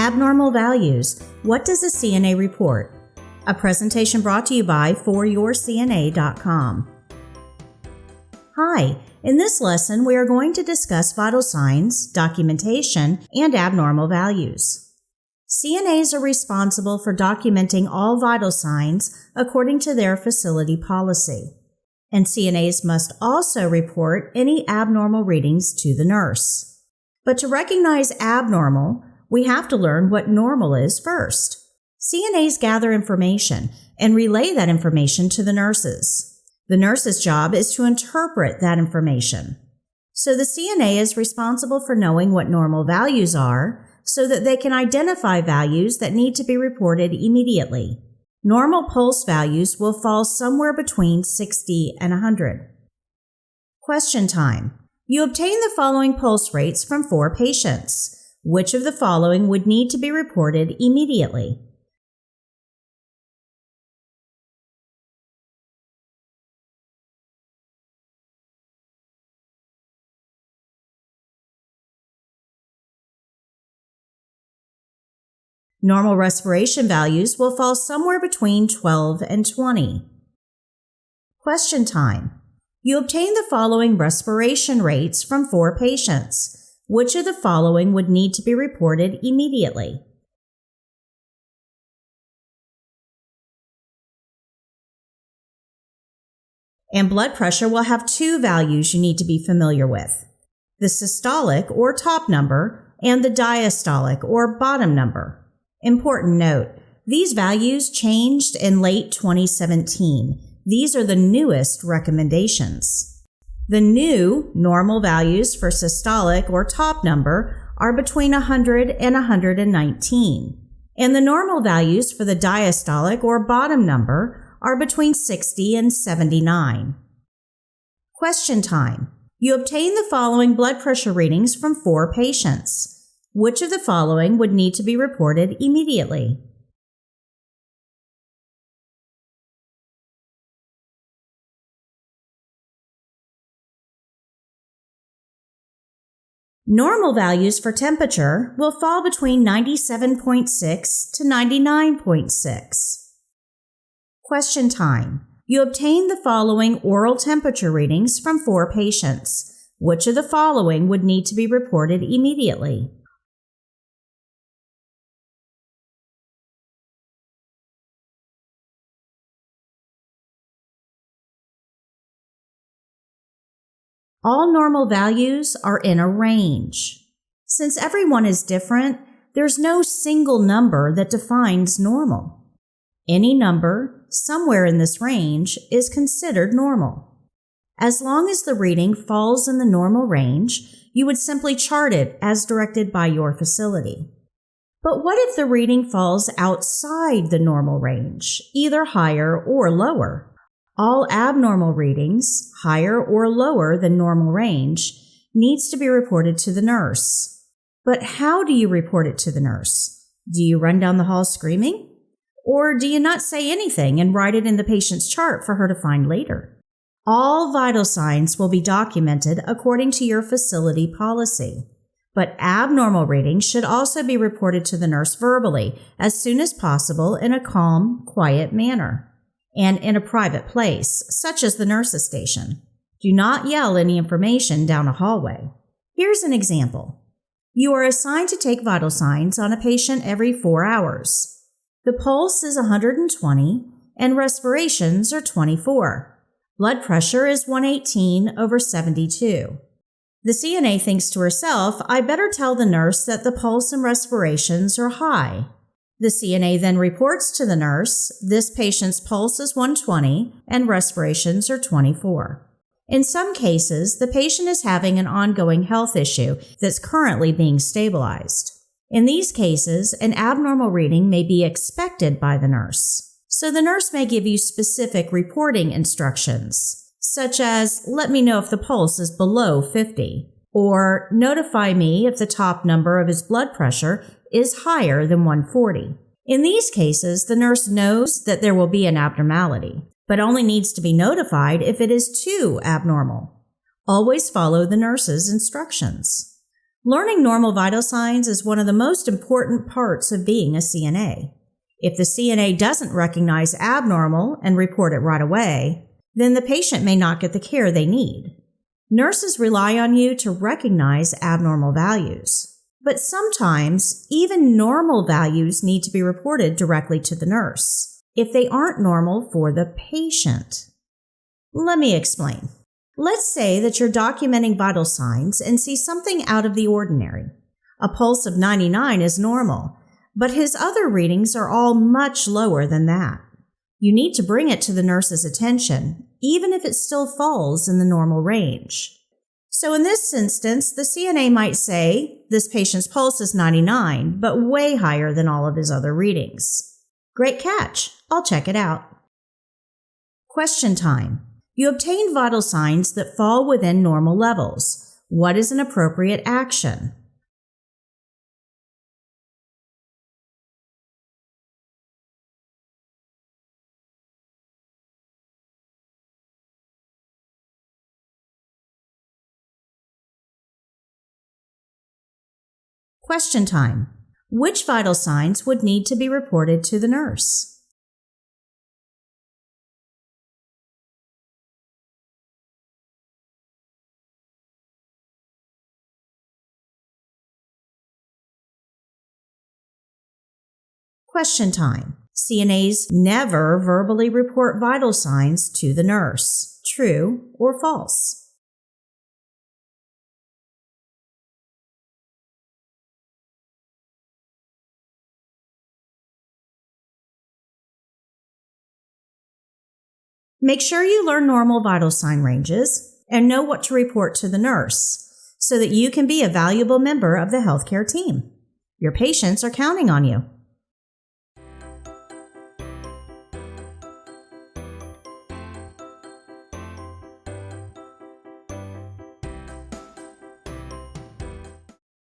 Abnormal values. What does a CNA report? A presentation brought to you by 4YourCNA.com. Hi, in this lesson we are going to discuss vital signs, documentation, and abnormal values. CNAs are responsible for documenting all vital signs according to their facility policy. And CNAs must also report any abnormal readings to the nurse. But to recognize abnormal, we have to learn what normal is first. CNAs gather information and relay that information to the nurses. The nurse's job is to interpret that information. So the CNA is responsible for knowing what normal values are so that they can identify values that need to be reported immediately. Normal pulse values will fall somewhere between 60 and 100. Question time. You obtain the following pulse rates from 4 patients. Which of the following would need to be reported immediately? Normal respiration values will fall somewhere between 12 and 20. Question time. You obtain the following respiration rates from 4 patients. Which of the following would need to be reported immediately? And blood pressure will have 2 values you need to be familiar with: the systolic or top number and the diastolic or bottom number. Important note, these values changed in late 2017. These are the newest recommendations. The new normal values for systolic or top number are between 100 and 119, and the normal values for the diastolic or bottom number are between 60 and 79. Question time. You obtain the following blood pressure readings from 4 patients. Which of the following would need to be reported immediately? Normal values for temperature will fall between 97.6 to 99.6. Question time. You obtain the following oral temperature readings from 4 patients. Which of the following would need to be reported immediately? All normal values are in a range. Since everyone is different, there's no single number that defines normal. Any number, somewhere in this range, is considered normal. As long as the reading falls in the normal range, you would simply chart it as directed by your facility. But what if the reading falls outside the normal range, either higher or lower? All abnormal readings, higher or lower than normal range, needs to be reported to the nurse. But how do you report it to the nurse? Do you run down the hall screaming? Or do you not say anything and write it in the patient's chart for her to find later? All vital signs will be documented according to your facility policy. But abnormal readings should also be reported to the nurse verbally as soon as possible in a calm, quiet manner, and in a private place, such as the nurse's station. Do not yell any information down a hallway. Here's an example. You are assigned to take vital signs on a patient every 4 hours. The pulse is 120 and respirations are 24. Blood pressure is 118/72. The CNA thinks to herself, I better tell the nurse that the pulse and respirations are high. The CNA then reports to the nurse, this patient's pulse is 120 and respirations are 24. In some cases, the patient is having an ongoing health issue that's currently being stabilized. In these cases, an abnormal reading may be expected by the nurse. So the nurse may give you specific reporting instructions, such as, let me know if the pulse is below 50, or notify me if the top number of his blood pressure is higher than 140. In these cases, the nurse knows that there will be an abnormality, but only needs to be notified if it is too abnormal. Always follow the nurse's instructions. Learning normal vital signs is one of the most important parts of being a CNA. If the CNA doesn't recognize abnormal and report it right away, then the patient may not get the care they need. Nurses rely on you to recognize abnormal values, but sometimes even normal values need to be reported directly to the nurse if they aren't normal for the patient. Let me explain. Let's say that you're documenting vital signs and see something out of the ordinary. A pulse of 99 is normal, but his other readings are all much lower than that. You need to bring it to the nurse's attention, even if it still falls in the normal range. So in this instance, the CNA might say, this patient's pulse is 99, but way higher than all of his other readings. Great catch. I'll check it out. Question time. You obtain vital signs that fall within normal levels. What is an appropriate action? Question time. Which vital signs would need to be reported to the nurse? Question time. CNAs never verbally report vital signs to the nurse. True or false? Make sure you learn normal vital sign ranges and know what to report to the nurse so that you can be a valuable member of the healthcare team. Your patients are counting on you.